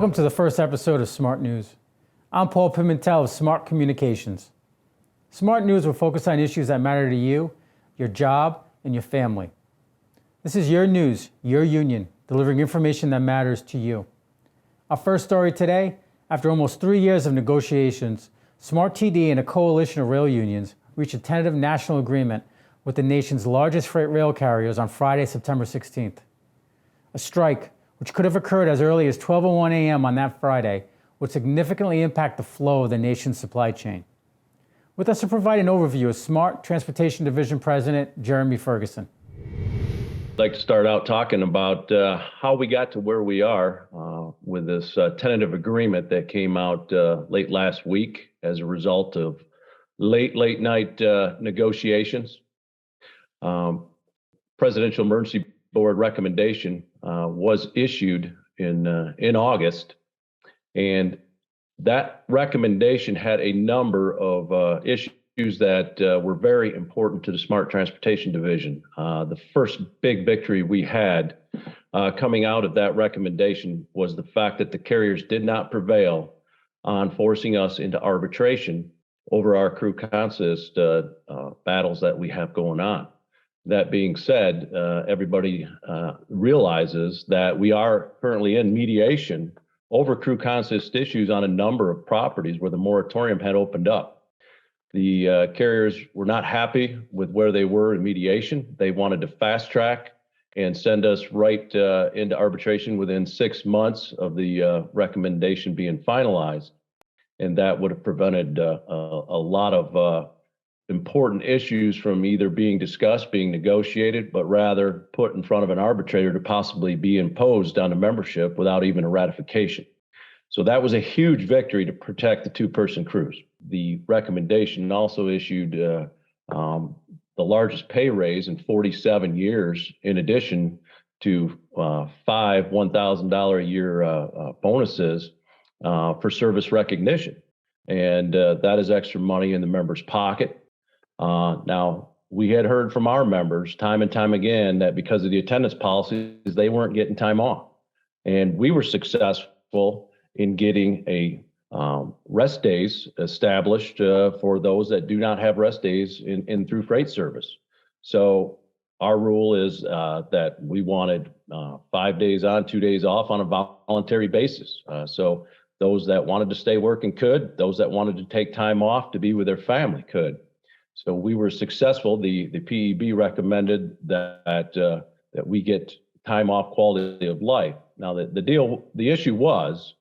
Welcome to the first episode of Smart News. I'm Paul Pimentel of Smart Communications. Smart News will focus on issues that matter to you, your job, and your family. This is your news, your union, delivering information that matters to you. Our first story today, after almost 3 years of negotiations, SMART-TD and a coalition of rail unions reached a tentative national agreement with the nation's largest freight rail carriers on Friday, September 16th. A strike, which could have occurred as early as 12:01 a.m. on that Friday, would significantly impact the flow of the nation's supply chain. With us to provide an overview is SMART Transportation Division President Jeremy Ferguson. I'd like to start out talking about how we got to where we are with this tentative agreement that came out late last week as a result of late night negotiations. Presidential Emergency Board recommendation was issued in August, and that recommendation had a number of issues that were very important to the Smart Transportation Division. The first big victory we had coming out of that recommendation was the fact that the carriers did not prevail on forcing us into arbitration over our crew consist battles that we have going on. That being said, everybody realizes that we are currently in mediation over crew consist issues on a number of properties where the moratorium had opened up. The carriers were not happy with where they were in mediation. They wanted to fast track and send us right into arbitration within 6 months of the recommendation being finalized. And that would have prevented a lot of important issues from either being discussed, being negotiated, but rather put in front of an arbitrator to possibly be imposed on a membership without even a ratification. So that was a huge victory to protect the two-person crews. The recommendation also issued the largest pay raise in 47 years, in addition to 5 $1,000 a year bonuses for service recognition. And that is extra money in the member's pocket. Now, we had heard from our members time and time again that because of the attendance policies, they weren't getting time off. And we were successful in getting a rest days established for those that do not have rest days in through freight service. So our rule is that we wanted 5 days on, 2 days off on a voluntary basis. So those that wanted to stay working could, those that wanted to take time off to be with their family could. So we were successful. The PEB recommended that we get time off, quality of life. Now the issue was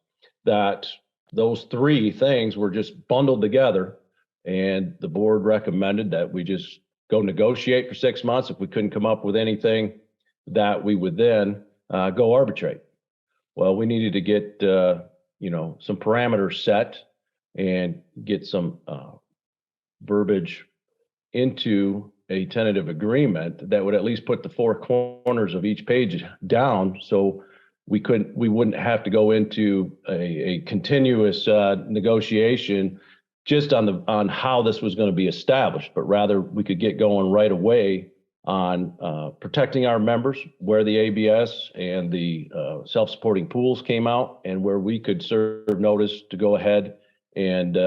that those three things were just bundled together, and the board recommended that we just go negotiate for 6 months. If we couldn't come up with anything, that we would then go arbitrate. Well, we needed to get some parameters set and get some verbiage into a tentative agreement that would at least put the four corners of each page down, so we wouldn't have to go into a continuous negotiation just on how this was going to be established, but rather we could get going right away on protecting our members, where the ABS and the self-supporting pools came out, and where we could serve notice to go ahead and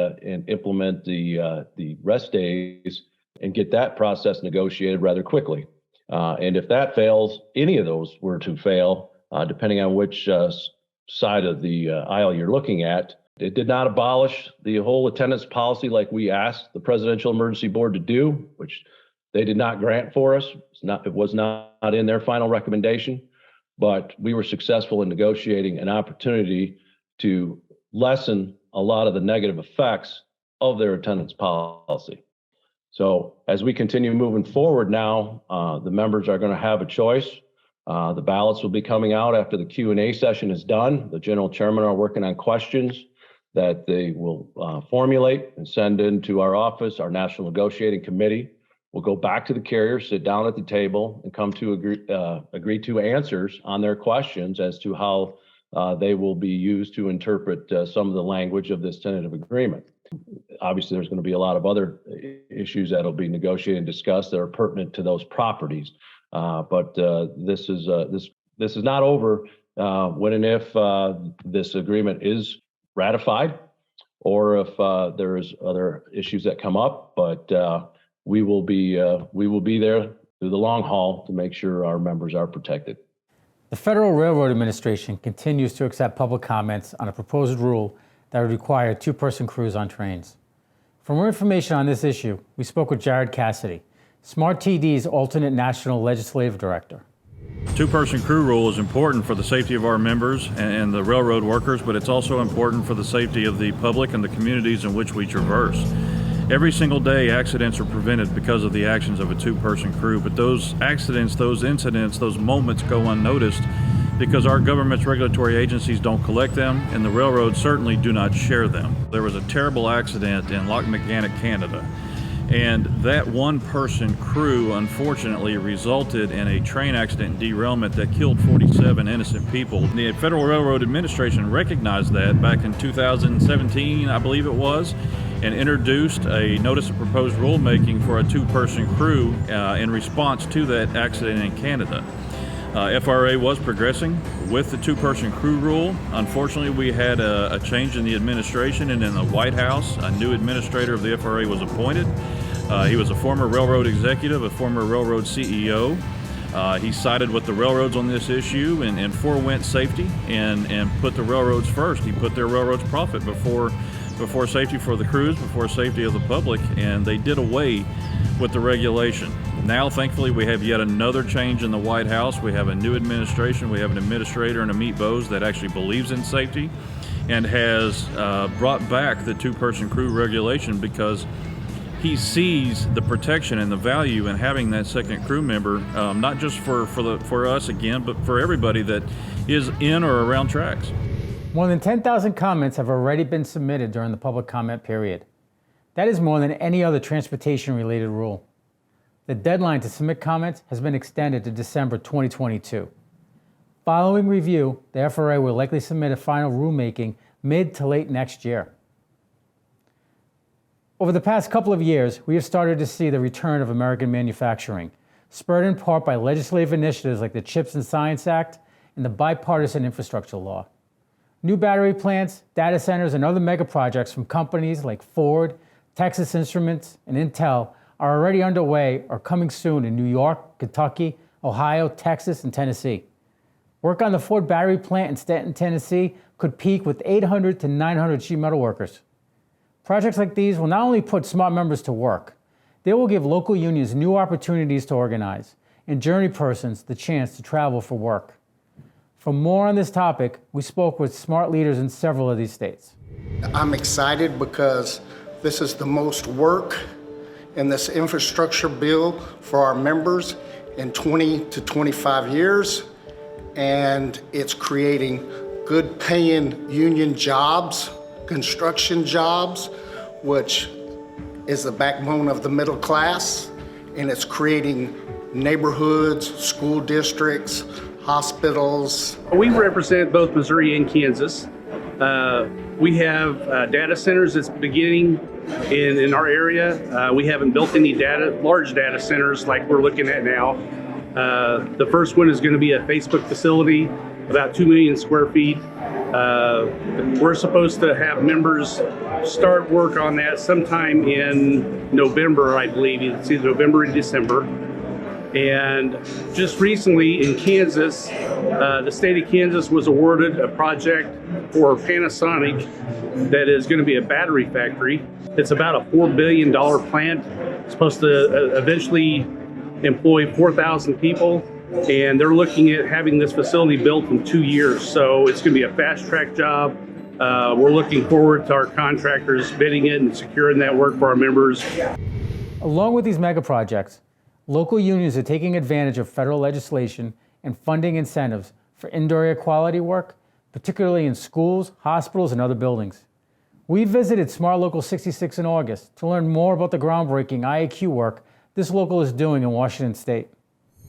implement the rest days and get that process negotiated rather quickly. And if that fails, any of those were to fail, depending on which side of the aisle you're looking at, it did not abolish the whole attendance policy like we asked the Presidential Emergency Board to do, which they did not grant for us. It was not in their final recommendation, but we were successful in negotiating an opportunity to lessen a lot of the negative effects of their attendance policy. So as we continue moving forward now, the members are going to have a choice. The ballots will be coming out after the Q&A session is done. The general chairman are working on questions that they will formulate and send into our office. Our National Negotiating Committee will go back to the carriers, sit down at the table, and come to agree to answers on their questions as to how they will be used to interpret some of the language of this tentative agreement. Obviously, there's going to be a lot of other issues that'll be negotiated and discussed that are pertinent to those properties. But this is not over when and if this agreement is ratified, or if there's other issues that come up. But we will be there through the long haul to make sure our members are protected. The Federal Railroad Administration continues to accept public comments on a proposed rule that would require two-person crews on trains. For more information on this issue, we spoke with Jared Cassidy, SMART-TD's alternate national legislative director. Two-person crew rule is important for the safety of our members and the railroad workers, but it's also important for the safety of the public and the communities in which we traverse. Every single day, accidents are prevented because of the actions of a two-person crew, but those accidents, those incidents, those moments go unnoticed because our government's regulatory agencies don't collect them, and the railroads certainly do not share them. There was a terrible accident in Lochmaganic, Canada, and that one-person crew unfortunately resulted in a train accident and derailment that killed 47 innocent people. The Federal Railroad Administration recognized that back in 2017, I believe it was, and introduced a notice of proposed rulemaking for a two-person crew in response to that accident in Canada. FRA was progressing with the two-person crew rule. Unfortunately, we had a change in the administration and in the White House. A new administrator of the FRA was appointed. He was a former railroad executive, a former railroad CEO. He sided with the railroads on this issue and forewent safety and put the railroads first. He put their railroads' profit before safety for the crews, before safety of the public, and they did away with the regulation. Now, thankfully, we have yet another change in the White House. We have a new administration. We have an administrator in Amit Bose that actually believes in safety and has brought back the two-person crew regulation because he sees the protection and the value in having that second crew member, not just for us again, but for everybody that is in or around tracks. More than 10,000 comments have already been submitted during the public comment period. That is more than any other transportation-related rule. The deadline to submit comments has been extended to December 2022. Following review, the FRA will likely submit a final rulemaking mid to late next year. Over the past couple of years, we have started to see the return of American manufacturing, spurred in part by legislative initiatives like the CHIPS and Science Act and the bipartisan infrastructure law. New battery plants, data centers, and other megaprojects from companies like Ford, Texas Instruments, and Intel are already underway or coming soon in New York, Kentucky, Ohio, Texas, and Tennessee. Work on the Ford battery plant in Stanton, Tennessee could peak with 800 to 900 sheet metal workers. Projects like these will not only put SMART members to work, they will give local unions new opportunities to organize and journey persons the chance to travel for work. For more on this topic, we spoke with SMART leaders in several of these states. I'm excited because this is the most work in this infrastructure bill for our members in 20 to 25 years, and it's creating good paying union jobs, construction jobs, which is the backbone of the middle class, and it's creating neighborhoods, school districts, hospitals. We represent both Missouri and Kansas. We have data centers that's beginning in our area. We haven't built any large data centers like we're looking at now. The first one is going to be a Facebook facility, about 2 million square feet. We're supposed to have members start work on that sometime in November, I believe. It's either November or December. And just recently in Kansas, the state of Kansas was awarded a project for Panasonic that is going to be a battery factory. It's about a $4 billion plant. It's supposed to eventually employ 4,000 people, and they're looking at having this facility built in 2 years. So it's going to be a fast track job. We're looking forward to our contractors bidding it and securing that work for our members. Along with these mega projects, local unions are taking advantage of federal legislation and funding incentives for indoor air quality work, particularly in schools, hospitals, and other buildings. We visited Smart Local 66 in August to learn more about the groundbreaking IAQ work this local is doing in Washington State.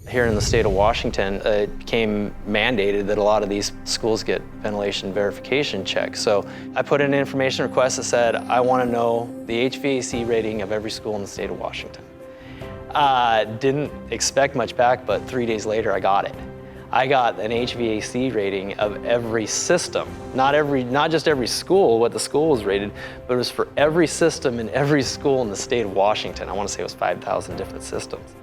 Here in the state of Washington, it became mandated that a lot of these schools get ventilation verification checks. So I put in an information request that said, I want to know the HVAC rating of every school in the state of Washington. Didn't expect much back, but 3 days later I got it. I got an HVAC rating of every system, not just every school, what the school was rated, but it was for every system in every school in the state of Washington. I want to say it was 5,000 different systems.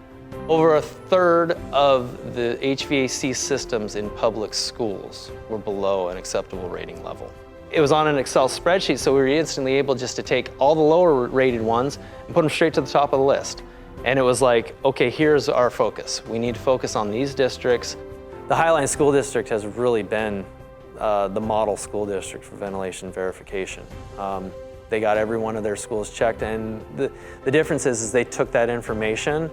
Over a third of the HVAC systems in public schools were below an acceptable rating level. It was on an Excel spreadsheet, so we were instantly able just to take all the lower rated ones and put them straight to the top of the list. And it was like, okay, here's our focus. We need to focus on these districts. The Highline School District has really been the model school district for ventilation verification. They got every one of their schools checked, and the difference is they took that information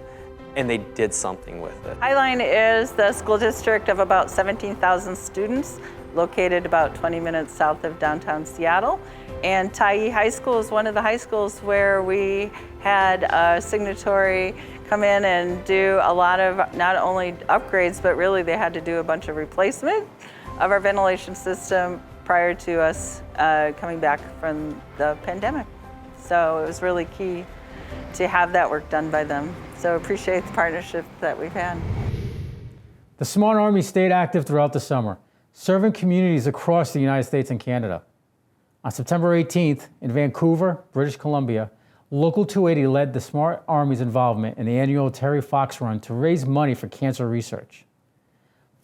and they did something with it. Highline is the school district of about 17,000 students, located about 20 minutes south of downtown Seattle. And Tyee High School is one of the high schools where we had a signatory come in and do a lot of not only upgrades, but really they had to do a bunch of replacement of our ventilation system prior to us coming back from the pandemic. So it was really key to have that work done by them. So appreciate the partnership that we've had. The Smart Army stayed active throughout the summer, serving communities across the United States and Canada. On September 18th, in Vancouver, British Columbia, Local 280 led the Smart Army's involvement in the annual Terry Fox Run to raise money for cancer research.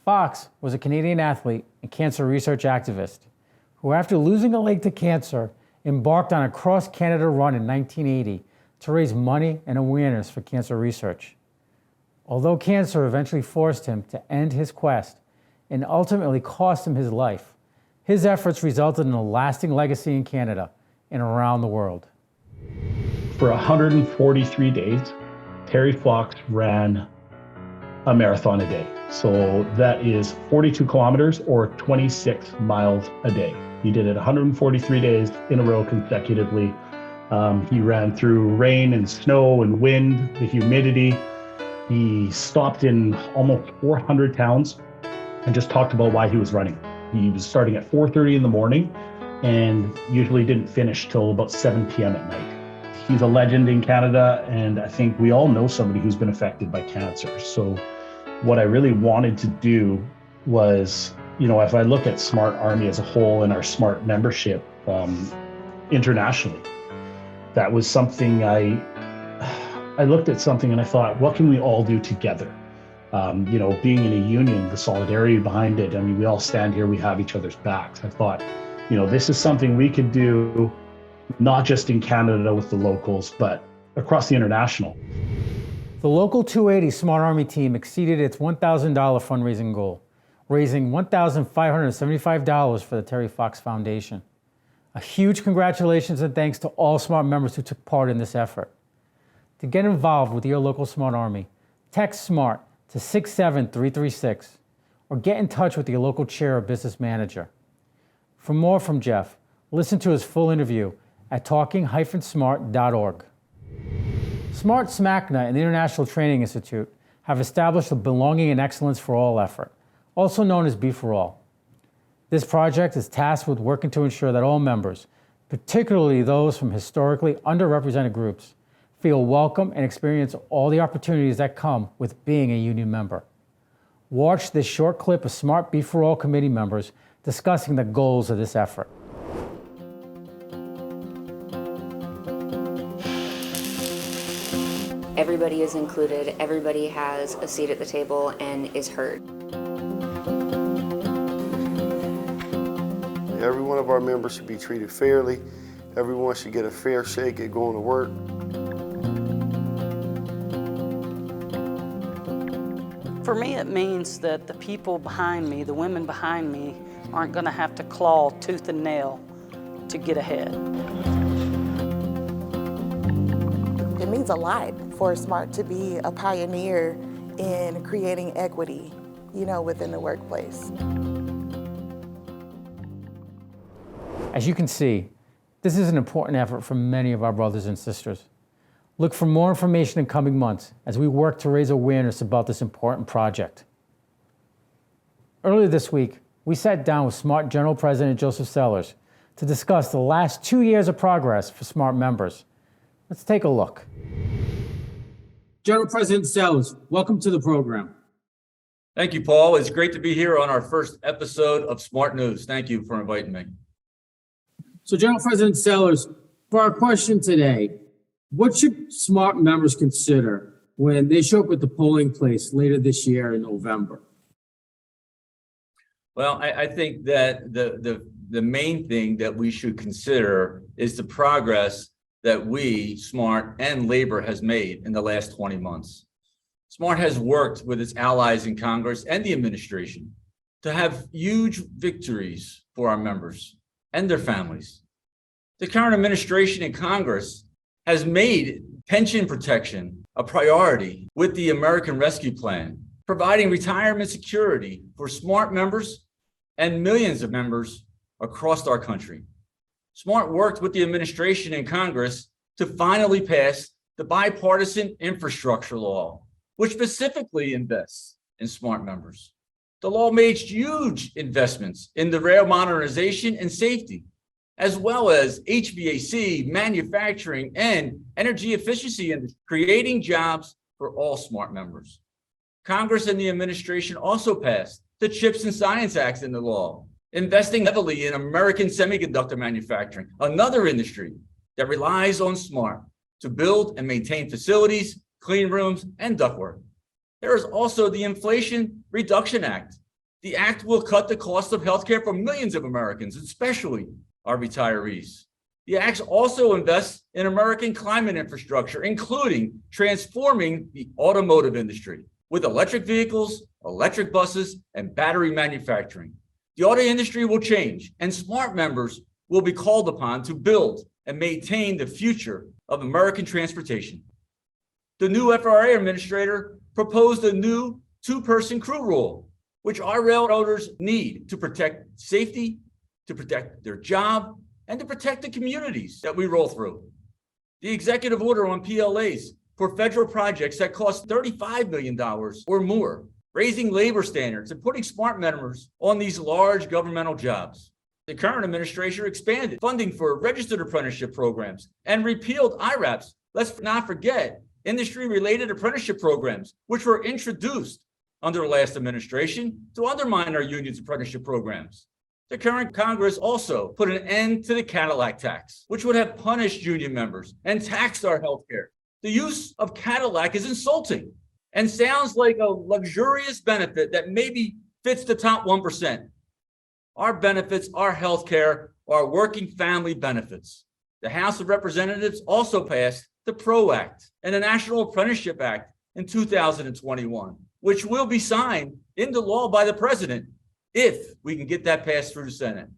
Fox was a Canadian athlete and cancer research activist who, after losing a leg to cancer, embarked on a cross-Canada run in 1980 to raise money and awareness for cancer research. Although cancer eventually forced him to end his quest and ultimately cost him his life, his efforts resulted in a lasting legacy in Canada and around the world. For 143 days, Terry Fox ran a marathon a day. So that is 42 kilometers or 26 miles a day. He did it 143 days in a row consecutively. He ran through rain and snow and wind, the humidity. He stopped in almost 400 towns and just talked about why he was running. He was starting at 4:30 in the morning and usually didn't finish till about 7 p.m. at night. He's a legend in Canada, and I think we all know somebody who's been affected by cancer. So what I really wanted to do was, if I look at Smart Army as a whole and our SMART membership internationally, that was something I looked at something and I thought, what can we all do together? Being in a union, the solidarity behind it. I mean, we all stand here, we have each other's backs. I thought, this is something we could do, not just in Canada with the locals, but across the international. The Local 280 Smart Army team exceeded its $1,000 fundraising goal, raising $1,575 for the Terry Fox Foundation. A huge congratulations and thanks to all SMART members who took part in this effort. To get involved with your local Smart Army, text SMART to 67336 or get in touch with your local chair or business manager. For more from Jeff, listen to his full interview at talking-smart.org. SMART SMACNA and the International Training Institute have established a Belonging and Excellence for All effort, also known as Be for All. This project is tasked with working to ensure that all members, particularly those from historically underrepresented groups, feel welcome and experience all the opportunities that come with being a union member. Watch this short clip of SMART Be for All committee members discussing the goals of this effort. Everybody is included, everybody has a seat at the table and is heard. Every one of our members should be treated fairly. Everyone should get a fair shake at going to work. For me, it means that the people behind me, the women behind me, aren't going to have to claw tooth and nail to get ahead. It means a lot for SMART to be a pioneer in creating equity, within the workplace. As you can see, this is an important effort for many of our brothers and sisters. Look for more information in coming months as we work to raise awareness about this important project. Earlier this week, we sat down with SMART General President Joseph Sellers to discuss the last 2 years of progress for SMART members. Let's take a look. General President Sellers, welcome to the program. Thank you, Paul. It's great to be here on our first episode of Smart News. Thank you for inviting me. So, General President Sellers, for our question today, what should SMART members consider when they show up at the polling place later this year in November? Well, I think that the main thing that we should consider is the progress that we, SMART, and labor has made in the last 20 months. SMART has worked with its allies in Congress and the administration to have huge victories for our members and their families. The current administration in Congress has made pension protection a priority with the American Rescue Plan, providing retirement security for SMART members and millions of members across our country. SMART worked with the administration in Congress to finally pass the bipartisan infrastructure law, which specifically invests in SMART members. The law made huge investments in the rail modernization and safety, as well as HVAC, manufacturing, and energy efficiency, and creating jobs for all SMART members. Congress and the administration also passed the CHIPS and Science Act into law, investing heavily in American semiconductor manufacturing, another industry that relies on SMART to build and maintain facilities, clean rooms, and ductwork. There is also the Inflation Reduction Act. The act will cut the cost of healthcare for millions of Americans, especially our retirees. The act also invests in American climate infrastructure, including transforming the automotive industry with electric vehicles, electric buses, and battery manufacturing. The auto industry will change, and SMART members will be called upon to build and maintain the future of American transportation. The new FRA administrator proposed a new two-person crew rule, which our railroaders need to protect safety, to protect their job, and to protect the communities that we roll through. The executive order on PLAs for federal projects that cost $35 million or more, raising labor standards and putting SMART members on these large governmental jobs. The current administration expanded funding for registered apprenticeship programs and repealed IRAPs. Let's not forget industry-related apprenticeship programs, which were introduced under the last administration to undermine our union's apprenticeship programs. The current Congress also put an end to the Cadillac tax, which would have punished union members and taxed our healthcare. The use of Cadillac is insulting and sounds like a luxurious benefit that maybe fits the top 1%. Our benefits, our healthcare, are working family benefits. The House of Representatives also passed the PRO Act and the National Apprenticeship Act in 2021, which will be signed into law by the president if we can get that passed through the Senate.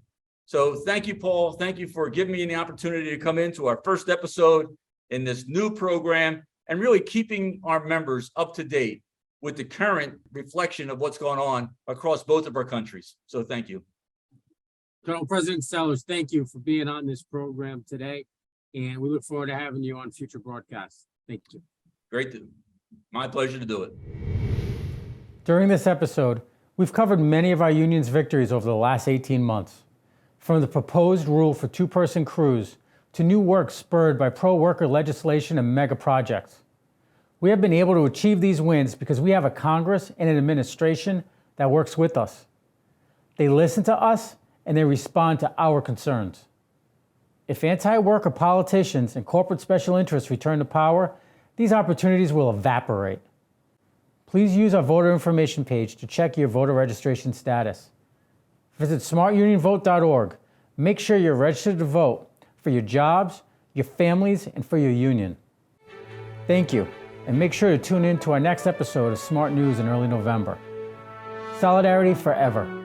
So thank you, Paul. Thank you for giving me the opportunity to come into our first episode in this new program and really keeping our members up to date with the current reflection of what's going on across both of our countries. So thank you. Colonel President Sellers, thank you for being on this program today, and we look forward to having you on future broadcasts. Thank you. Great. My pleasure to do it. During this episode, we've covered many of our union's victories over the last 18 months, from the proposed rule for two-person crews to new work spurred by pro-worker legislation and mega projects. We have been able to achieve these wins because we have a Congress and an administration that works with us. They listen to us and they respond to our concerns. If anti-worker politicians and corporate special interests return to power, these opportunities will evaporate. Please use our voter information page to check your voter registration status. Visit smartunionvote.org. Make sure you're registered to vote for your jobs, your families, and for your union. Thank you, and make sure to tune in to our next episode of Smart News in early November. Solidarity forever.